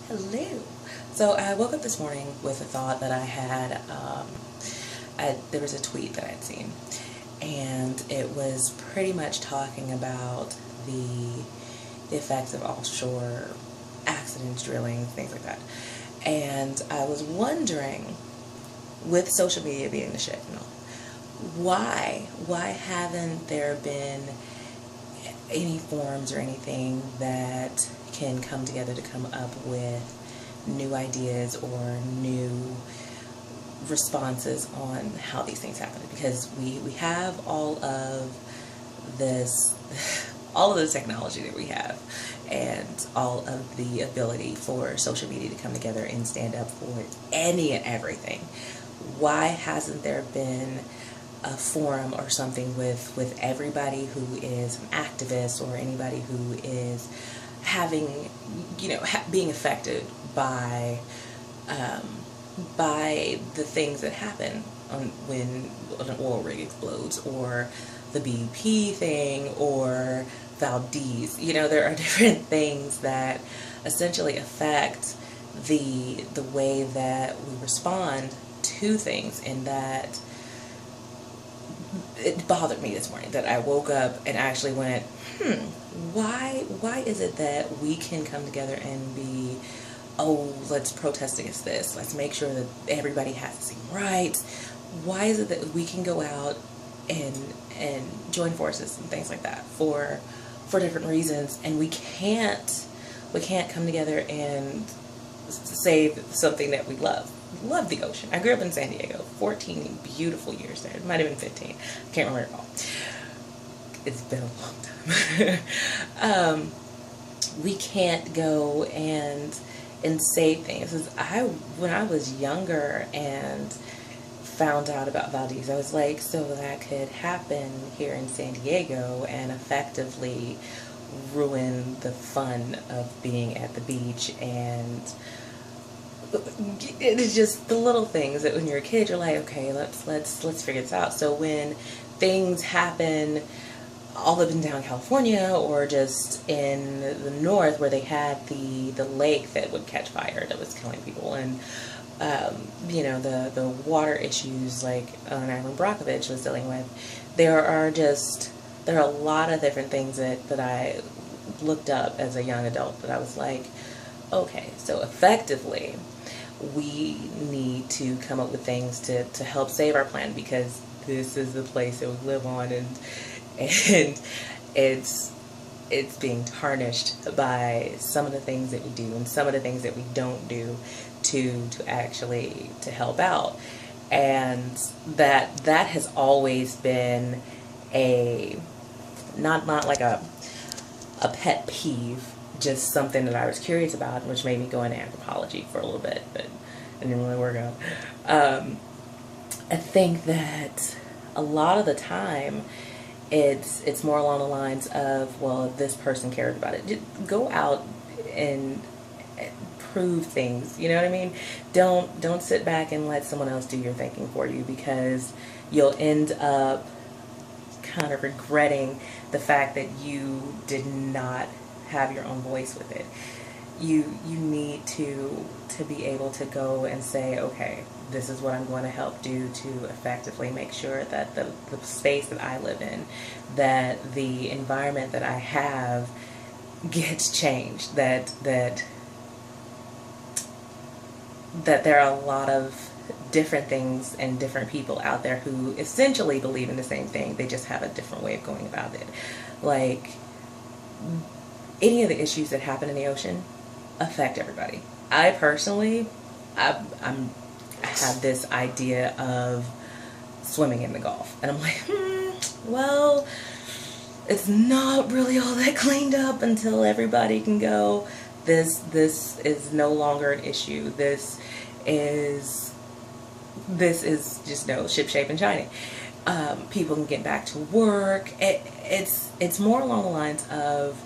Hello. So I woke up this morning with a thought that I had. There was a tweet that I'd seen, and it was pretty much talking about the effects of offshore accidents, drilling, things like that. And I was wondering, with social media being the shit, why haven't there been any forums or anything that can come together to come up with new ideas or new responses on how these things happen? Because we have all of this all of the technology that we have and all of the ability for social media to come together and stand up for any and everything. Why hasn't there been a forum or something with everybody who is an activist or anybody who is having, being affected by the things that happen when an oil rig explodes, or the BP thing, or Valdez. There are different things that essentially affect the way that we respond to things, and that it bothered me this morning that I woke up and actually went, why is it that we can come together and be, oh, let's protest against this, let's make sure that everybody has the same rights? Why is it that we can go out and join forces and things like that for different reasons, and we can't come together and save something that we love? Love the ocean. I grew up in San Diego, 14 beautiful years there. It might have been 15. I can't remember it all. It's been a long time. We can't go and save things. When I was younger and found out about Valdez, I was like, so that could happen here in San Diego and effectively ruin the fun of being at the beach. And it's just the little things that when you're a kid, you're like, okay, let's figure this out. So when things happen all up and down California, or just in the north where they had the lake that would catch fire that was killing people, and the water issues like Island Brockovich was dealing with, there are a lot of different things that I looked up as a young adult that I was like, okay, so effectively we need to come up with things to help save our planet, because this is the place that we live on, and it's being tarnished by some of the things that we do and some of the things that we don't do to actually to help out. And that has always been a not like a pet peeve, just something that I was curious about, which made me go into anthropology for a little bit, but it didn't really work out. I think that a lot of the time it's more along the lines of, well, if this person cared about it, just go out and prove things. You know what I mean? Don't sit back and let someone else do your thinking for you, because you'll end up kind of regretting the fact that you did not have your own voice with it. You need to be able to go and say, okay, this is what I'm going to help do to effectively make sure that the space that I live in, that the environment that I have gets changed, that there are a lot of different things and different people out there who essentially believe in the same thing. They just have a different way of going about it. Like, any of the issues that happen in the ocean affect everybody. I personally, I have this idea of swimming in the Gulf, and I'm like, well, it's not really all that cleaned up until everybody can go. This is no longer an issue. This is just ship shape and shiny. People can get back to work. It's more along the lines of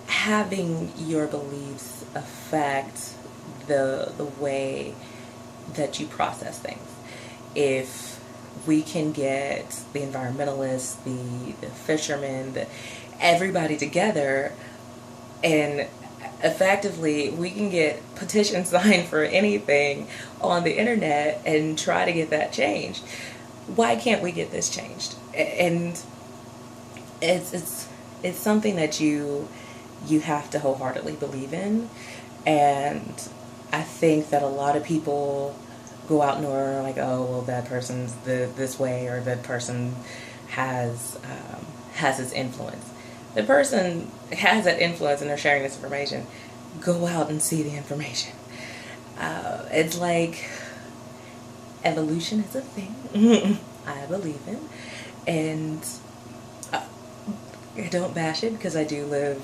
having your beliefs affect the way that you process things. If we can get the environmentalists, the fishermen, everybody together and effectively, we can get petitions signed for anything on the internet and try to get that changed. Why can't we get this changed? And it's something that you have to wholeheartedly believe in. And I think that a lot of people go out and are like, oh, well, that person's this way, or that person has this influence. The person has that influence and they're sharing this information. Go out and see the information. It's like evolution is a thing I believe in, and I don't bash it because I live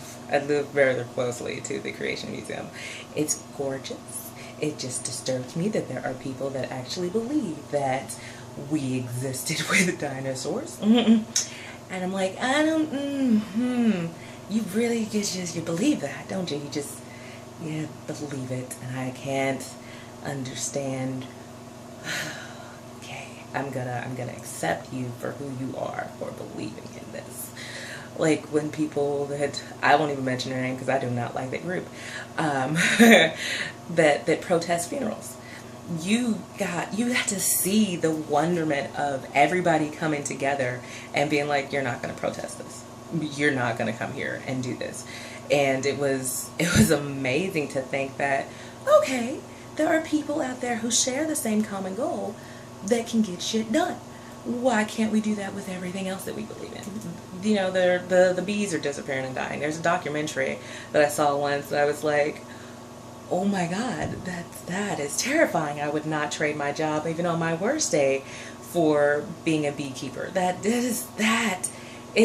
very closely to the Creation Museum. It's gorgeous. It just disturbs me that there are people that actually believe that we existed with dinosaurs. And I'm like, I don't, you really just, you believe that, don't you? You believe it, and I can't understand. Okay, I'm gonna accept you for who you are for believing in this. Like when people that, I won't even mention their name because I do not like that group, that protest funerals. You got to see the wonderment of everybody coming together and being like, you're not going to protest this. You're not going to come here and do this. And it was amazing to think that, okay, there are people out there who share the same common goal that can get shit done. Why can't we do that with everything else that we believe in? You know, the bees are disappearing and dying. There's a documentary that I saw once that I was like, oh my God, that is terrifying. I would not trade my job even on my worst day for being a beekeeper. That is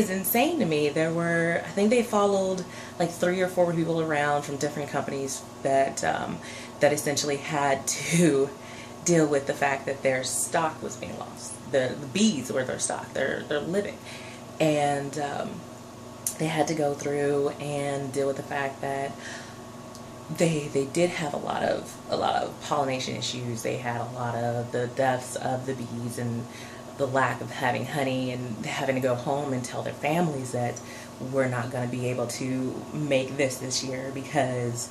insane to me. There were, I think they followed like 3 or 4 people around from different companies that essentially had to deal with the fact that their stock was being lost. The bees were their stock, their living. And they had to go through and deal with the fact that they did have a lot of pollination issues. They had a lot of the deaths of the bees and the lack of having honey, and having to go home and tell their families that we're not going to be able to make this year because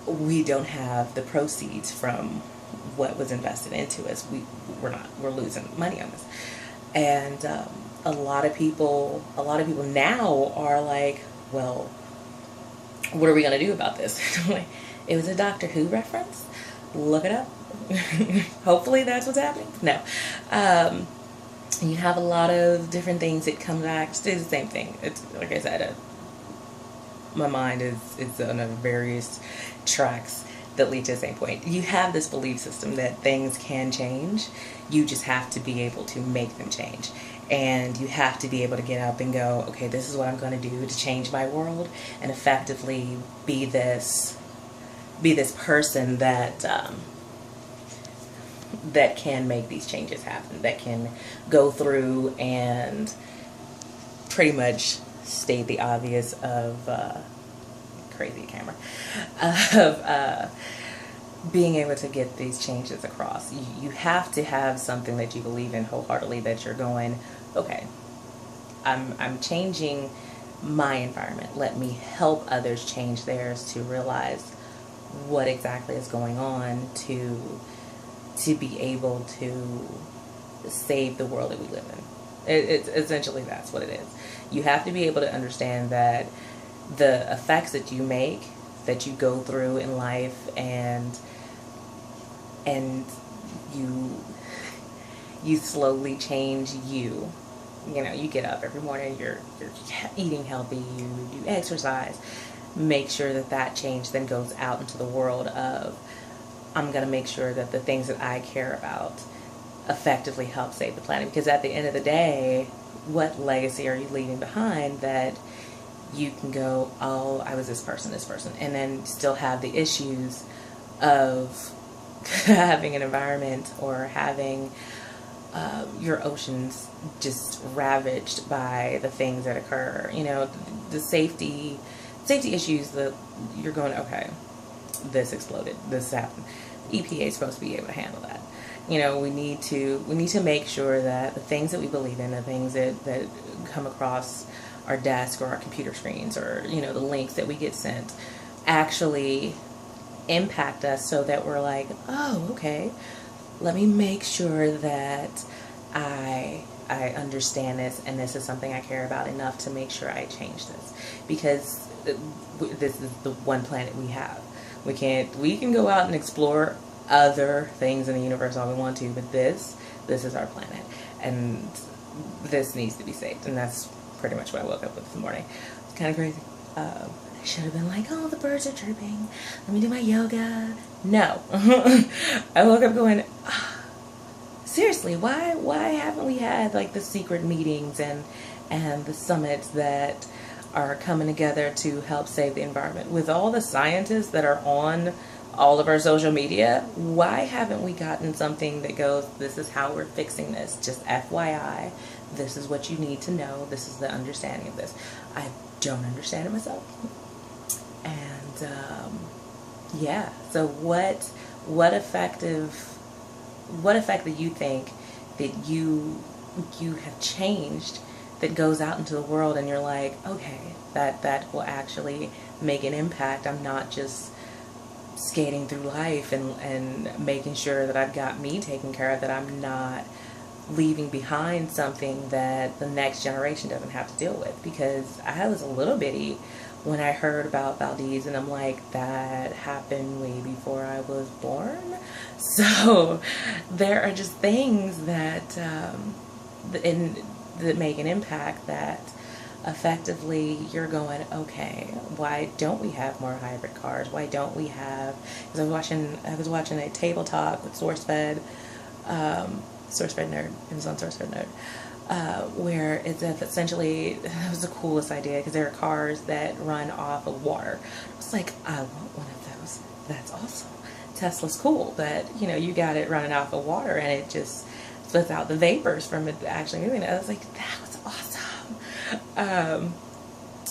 we don't have the proceeds from what was invested into us. We're losing money on this. And a lot of people now are like, well, what are we going to do about this? It was a Doctor Who reference. Look it up. Hopefully that's what's happening. No. You have a lot of different things that come back to the same thing. It's like I said, my mind is on various tracks that lead to the same point. You have this belief system that things can change. You just have to be able to make them change. And you have to be able to get up and go, okay, this is what I'm going to do to change my world, and effectively be this person that that can make these changes happen, that can go through and pretty much state the obvious of crazy camera of being able to get these changes across. You have to have something that you believe in wholeheartedly, that you're going, okay, I'm changing my environment. Let me help others change theirs to realize what exactly is going on to be able to save the world that we live in. It's essentially, that's what it is. You have to be able to understand that the effects that you make, that you go through in life, and you slowly change you. You know, you get up every morning, you're eating healthy, you do exercise. Make sure that change then goes out into the world of, I'm going to make sure that the things that I care about effectively help save the planet. Because at the end of the day, what legacy are you leaving behind that you can go, oh, I was this person, and then still have the issues of having an environment or having your oceans just ravaged by the things that occur. You know, the safety issues that you're going, okay, this exploded, this happened. EPA is supposed to be able to handle that. You know, we need to make sure that the things that we believe in, the things that come across our desk or our computer screens, or, you know, the links that we get sent, actually impact us so that we're like, oh, okay, let me make sure that I understand this, and this is something I care about enough to make sure I change this, because this is the one planet we have. We can go out and explore other things in the universe all we want to, but this is our planet, and this needs to be saved. And that's pretty much what I woke up with this morning. It's kind of crazy. I should have been like, oh, the birds are chirping, let me do my yoga. No. I woke up going, seriously, why haven't we had like the secret meetings and the summits that are coming together to help save the environment? With all the scientists that are on all of our social media, why haven't we gotten something that goes, this is how we're fixing this, just FYI, this is what you need to know, this is the understanding of this. I don't understand it myself. And yeah, so what effect do you think that you have changed that goes out into the world, and you're like, okay, that will actually make an impact. I'm not just skating through life and making sure that I've got me taken care of, that I'm not leaving behind something that the next generation doesn't have to deal with. Because I was a little bitty when I heard about Valdez, and I'm like, that happened way before I was born. So there are just things that that make an impact, that effectively you're going, okay, why don't we have more hybrid cars? Why don't we have, because I was watching a table talk with SourceFed Nerd, it was on SourceFed Nerd, where it's essentially, it was the coolest idea, because there are cars that run off of water. I was like, I want one of those. That's awesome. Tesla's cool, but you know, you got it running off of water, and it just spits out the vapors from it actually moving. I was like, that was awesome.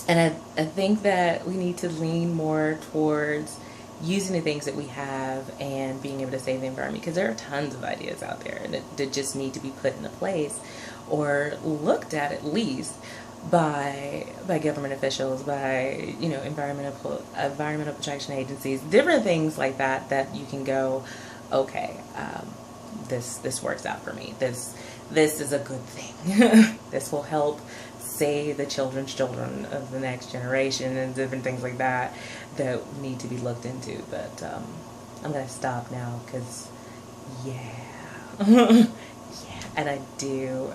And I think that we need to lean more towards using the things that we have and being able to save the environment, because there are tons of ideas out there that just need to be put into place, or looked at least by government officials, by, you know, environmental protection agencies, different things like that you can go, okay, this works out for me. This is a good thing. This will help save the children's children of the next generation, and different things like that need to be looked into. But I'm gonna stop now, because yeah. Yeah, and I do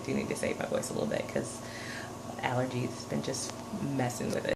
need to save my voice a little bit, because allergies have been just messing with it.